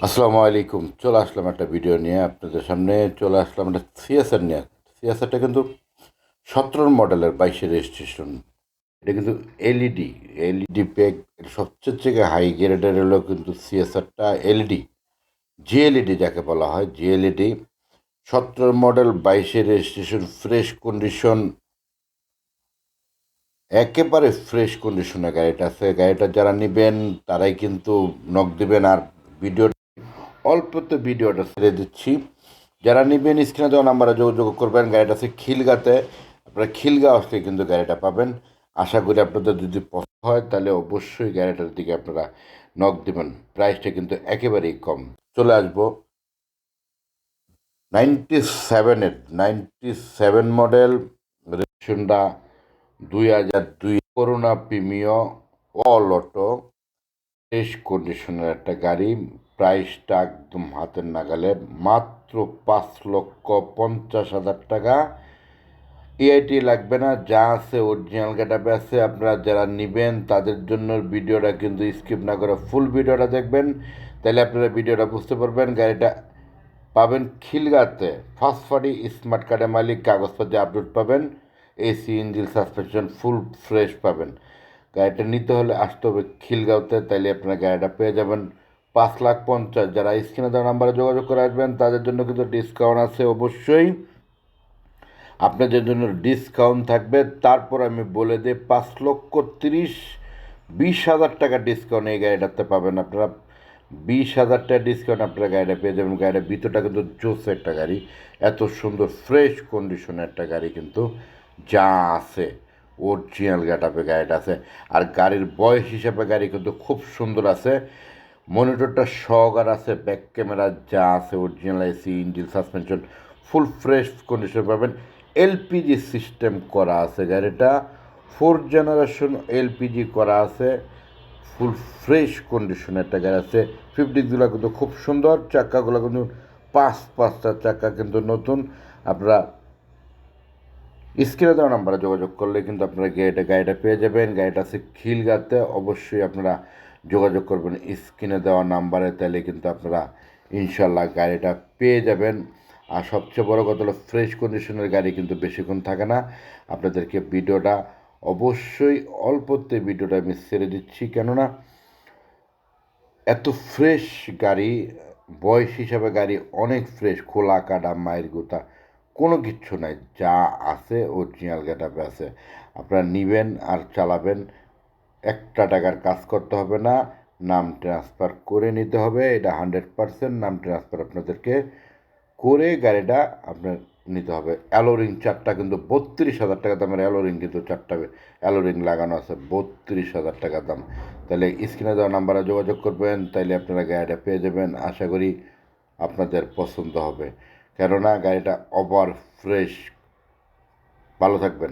আসসালামু আলাইকুম। চলে আসলাম একটা ভিডিও নিয়ে আপনাদের সামনে। চলে আসলাম একটা সিএসআর নিয়ে। সিএসআরটা কিন্তু 17 মডেলের 22 রেজিস্ট্রেশন। এটা কিন্তু এলইডি প্যাক। এটা সবচেয়ে থেকে হাই গ্রেডের হলো কিন্তু সিএসআরটা এলইডি, জিএলইডি যাকে বলা হয়, জিএলইডি 17 মডেল 22 রেজিস্ট্রেশন, ফ্রেশ কন্ডিশন, একেবারে ফ্রেশ কন্ডিশনে গাড়িটা আছে। গাড়িটা যারা নেবেন তারাই কিন্তু নক দিবেন। আর ভিডিও অল্পতে ভিডিওটা ছেড়ে দিচ্ছি। যারা নেবেন স্ক্রিনে দেওয়া নাম্বারে যোগাযোগ করবেন। গাড়িটা আছে খিলগাতে। আপনারা খিলগা আসলে কিন্তু গাড়িটা পাবেন। আশা করি আপনাদের যদি পছন্দ হয় তাহলে অবশ্যই গাড়িটার দিকে আপনারা নক দেবেন। প্রাইসটা কিন্তু একেবারেই কম। চলে আসবো 97 মডেল, রেজিস্ট্রেশনটা 2002, Corona Premio, all auto, fresh কন্ডিশনের একটা গাড়ি। প্রাইসটা একদম হাতের নাগালে, মাত্র 5,50,000 টাকা। ইআইটি লাগবে না, যা আছে অরিজিনাল গেটআপে আছে। আপনারা যারা নেবেন তাদের জন্য ভিডিওটা কিন্তু স্কিপ না করে ফুল ভিডিওটা দেখবেন, তাহলে আপনারা ভিডিওটা বুঝতে পারবেন। গাড়িটা পাবেন খিলগাতে, ফার্স্ট পার্টি স্মার্ট কার্ডের মালিক, কাগজপত্রে আপডেট পাবেন, AC engine suspension full fresh পাবেন। গাড়িটা নিতে হলে আসতে হবে খিলগাঁওতে, তাইলে আপনারা গাড়িটা পেয়ে যাবেন 5,50,000। যারা স্ক্রিনে দেওয়া নাম্বারে যোগাযোগ করে আসবেন তাদের জন্য কিন্তু ডিসকাউন্ট আছে অবশ্যই। আপনাদের জন্য ডিসকাউন্ট থাকবে। তারপর আমি বলে দিই 5,30,20,000 টাকা ডিসকাউন্ট এই গাড়িটাতে পাবেন আপনারা। 20,000 টাকা ডিসকাউন্ট আপনারা গাড়িটা পেয়ে যাবেন। গাড়িটার ভিতরটা কিন্তু জোস একটা গাড়ি, এত সুন্দর ফ্রেশ কন্ডিশনের একটা গাড়ি কিন্তু, যা আছে অরিজিনাল গেটআপে গাড়িটা আছে। আর গাড়ির বয়স হিসাবে গাড়ি কিন্তু খুব সুন্দর আছে। মনিটরটা সহকার আছে, ব্যাক ক্যামেরা যা আছে original, AC engine suspension full fresh condition পাবেন। এলপিজি সিস্টেম করা আছে গাড়িটা, 4 জেনারেশন এলপিজি করা আছে। ফুল ফ্রেশ কন্ডিশনের একটা গাড়ি আছে। ফিফটিগুলো কিন্তু খুব সুন্দর, চাক্কাগুলো কিন্তু পাঁচটা চাক্কা কিন্তু নতুন। আপনারা স্ক্রিনে দেওয়া নাম্বারে যোগাযোগ করলে কিন্তু আপনারা গাড়িটা পেয়ে যাবেন। গাড়িটা আছে খিলগাতে, অবশ্যই আপনারা যোগাযোগ করবেন স্ক্রিনে দেওয়া নাম্বারে, তাহলে কিন্তু আপনারা ইনশাল্লাহ গাড়িটা পেয়ে যাবেন। আর সবচেয়ে বড় কথা হলো ফ্রেশ কন্ডিশনের গাড়ি কিন্তু বেশিক্ষণ থাকে না। আপনাদেরকে ভিডিওটা অবশ্যই অল্পতে ভিডিওটা আমি ছেড়ে দিচ্ছি, কেননা এত ফ্রেশ গাড়ি, বয়স হিসাবে গাড়ি অনেক ফ্রেশ, খোলা কাটা মায়ের গোতা কোনো কিচ্ছু নাই, যা আছে অরিজিনাল গেটআপে আছে। আপনারা নেবেন আর চালাবেন, একটা টাকার কাজ করতে হবে না, নাম ট্রান্সফার করে নিতে হবে। এটা 100% নাম ট্রান্সফার আপনাদেরকে করে গাড়িটা আপনার নিতে হবে। অ্যালোরিং চারটা কিন্তু 32,000 টাকা দামের অ্যালোরিং, কিন্তু চারটা অ্যালোরিং লাগানো আছে, 32,000 টাকা দাম। তাহলে স্ক্রিনে দেওয়া নাম্বারে যোগাযোগ করবেন, তাইলে আপনারা গাড়িটা পেয়ে যাবেন। আশা করি আপনাদের পছন্দ হবে, কেননা গাড়িটা ওভার ফ্রেশ। ভালো থাকবেন।